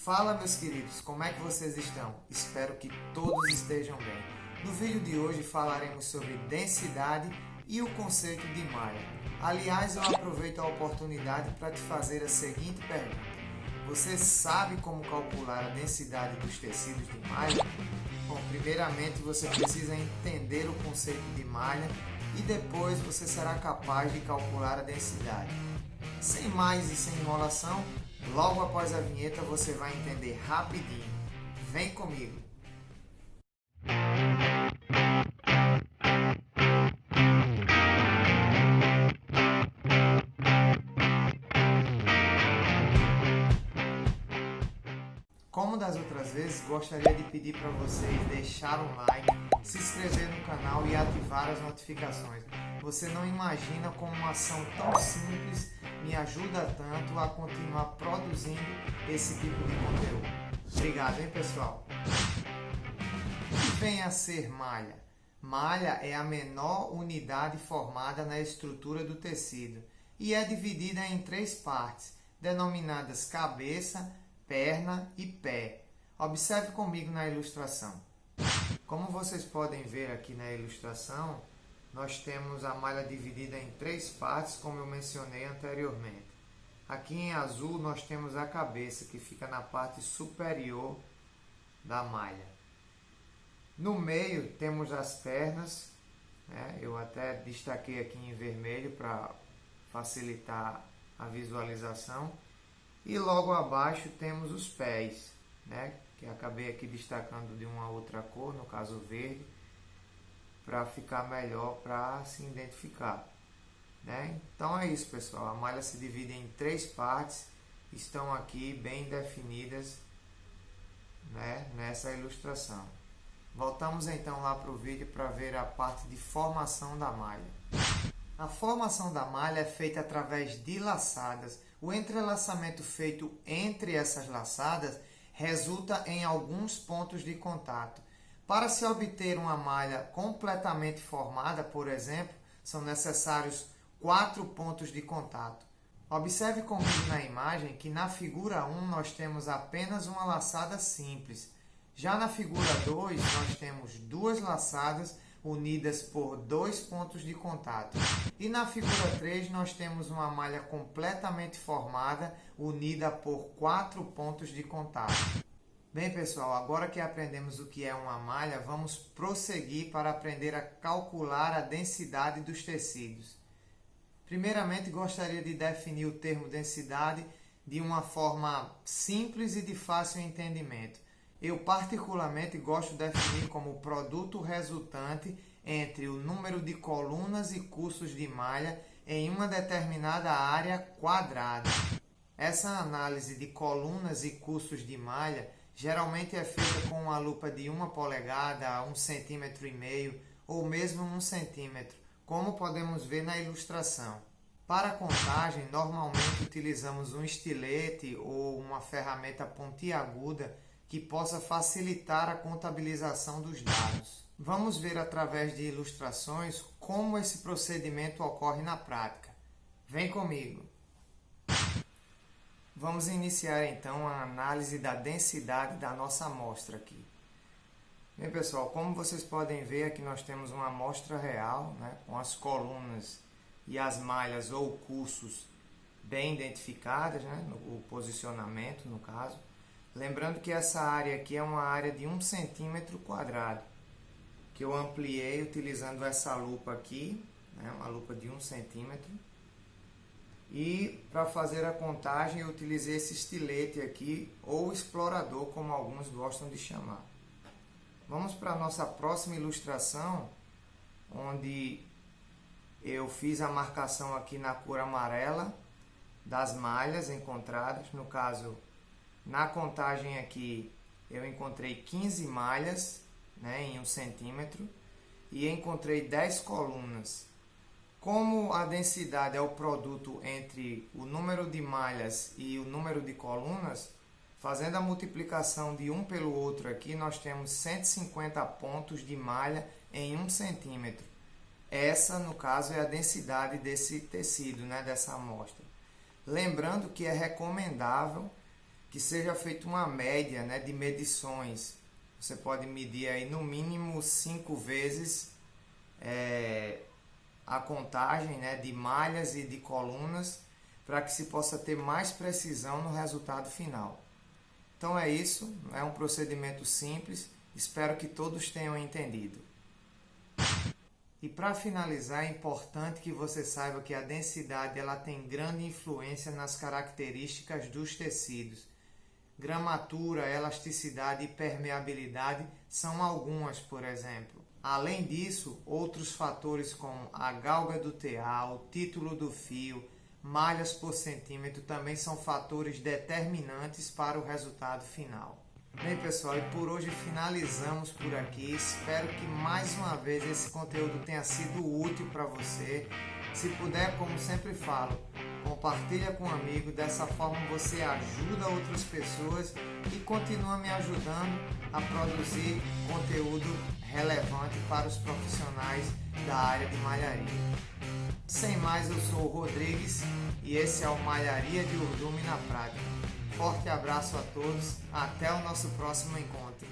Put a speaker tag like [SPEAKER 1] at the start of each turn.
[SPEAKER 1] Fala, meus queridos, como é que vocês estão? Espero que todos estejam bem. No vídeo de hoje falaremos sobre densidade e o conceito de malha. Aliás, eu aproveito a oportunidade para te fazer a seguinte pergunta: você sabe como calcular a densidade dos tecidos de malha? Bom, primeiramente você precisa entender o conceito de malha e depois você será capaz de calcular a densidade. Sem mais e sem enrolação, logo após a vinheta você vai entender rapidinho. Vem comigo! Como das outras vezes, gostaria de pedir para vocês deixar um like, se inscrever no canal e ativar as notificações. Você não imagina como uma ação tão simples me ajuda tanto a continuar produzindo esse tipo de conteúdo. Obrigado, hein, pessoal? O que vem a ser malha? Malha é a menor unidade formada na estrutura do tecido e é dividida em três partes, denominadas cabeça, perna e pé. Observe comigo na ilustração. Como vocês podem ver aqui na ilustração, nós temos a malha dividida em três partes, como eu mencionei anteriormente. Aqui em azul nós temos a cabeça, que fica na parte superior da malha. No meio temos as pernas, né? Eu até destaquei aqui em vermelho para facilitar a visualização. E logo abaixo temos os pés, né? Que acabei aqui destacando de uma outra cor, no caso verde, para ficar melhor para se identificar, né? Então é isso, pessoal. A malha se divide em três partes, estão aqui bem definidas, né, nessa ilustração. Voltamos então lá para o vídeo para ver a parte de formação da malha. A formação da malha é feita através de laçadas. O entrelaçamento feito entre essas laçadas resulta em alguns pontos de contato. Para se obter uma malha completamente formada, por exemplo, são necessários 4 pontos de contato. Observe comigo na imagem que na figura 1 nós temos apenas uma laçada simples. Já na figura 2 nós temos duas laçadas unidas por 2 pontos de contato. E na figura 3 nós temos uma malha completamente formada, unida por 4 pontos de contato. Bem, pessoal, agora que aprendemos o que é uma malha, vamos prosseguir para aprender a calcular a densidade dos tecidos. Primeiramente, gostaria de definir o termo densidade de uma forma simples e de fácil entendimento. Eu particularmente gosto de definir como o produto resultante entre o número de colunas e custos de malha em uma determinada área quadrada. Essa análise de colunas e custos de malha geralmente é feita com uma lupa de 1 polegada a 1,5 cm ou mesmo 1 cm, como podemos ver na ilustração. Para a contagem, normalmente utilizamos um estilete ou uma ferramenta pontiaguda que possa facilitar a contabilização dos dados. Vamos ver através de ilustrações como esse procedimento ocorre na prática. Vem comigo! Vamos iniciar então a análise da densidade da nossa amostra aqui. Bem, pessoal, como vocês podem ver, aqui nós temos uma amostra real, né, com as colunas e as malhas ou custos bem identificadas, né, o posicionamento no caso. Lembrando que essa área aqui é uma área de 1 centímetro quadrado, que eu ampliei utilizando essa lupa aqui, né, uma lupa de 1 centímetro. E para fazer a contagem eu utilizei esse estilete aqui, ou explorador, como alguns gostam de chamar. Vamos para a nossa próxima ilustração, onde eu fiz a marcação aqui na cor amarela das malhas encontradas. No caso, na contagem aqui eu encontrei 15 malhas, né, em 1 centímetro e encontrei 10 colunas. Como a densidade é o produto entre o número de malhas e o número de colunas, fazendo a multiplicação de um pelo outro aqui, nós temos 150 pontos de malha em 1 centímetro. Essa, no caso, é a densidade desse tecido, né, dessa amostra. Lembrando que é recomendável que seja feita uma média, né, de medições. Você pode medir aí no mínimo 5 vezes a contagem, né, de malhas e de colunas, para que se possa ter mais precisão no resultado final. Então é isso, é um procedimento simples, espero que todos tenham entendido. E para finalizar, é importante que você saiba que a densidade ela tem grande influência nas características dos tecidos. Gramatura, elasticidade e permeabilidade são algumas, por exemplo. Além disso, outros fatores como a galga do TA, o título do fio, malhas por centímetro também são fatores determinantes para o resultado final. Bem pessoal, e por hoje finalizamos por aqui. Espero que mais uma vez esse conteúdo tenha sido útil para você. Se puder, como sempre falo, compartilha com um amigo, dessa forma você ajuda outras pessoas e continua me ajudando a produzir conteúdo relevante para os profissionais da área de malharia. Sem mais, eu sou o Rodrigues e esse é o Malharia de Urdume na Prática. Forte abraço a todos, até o nosso próximo encontro.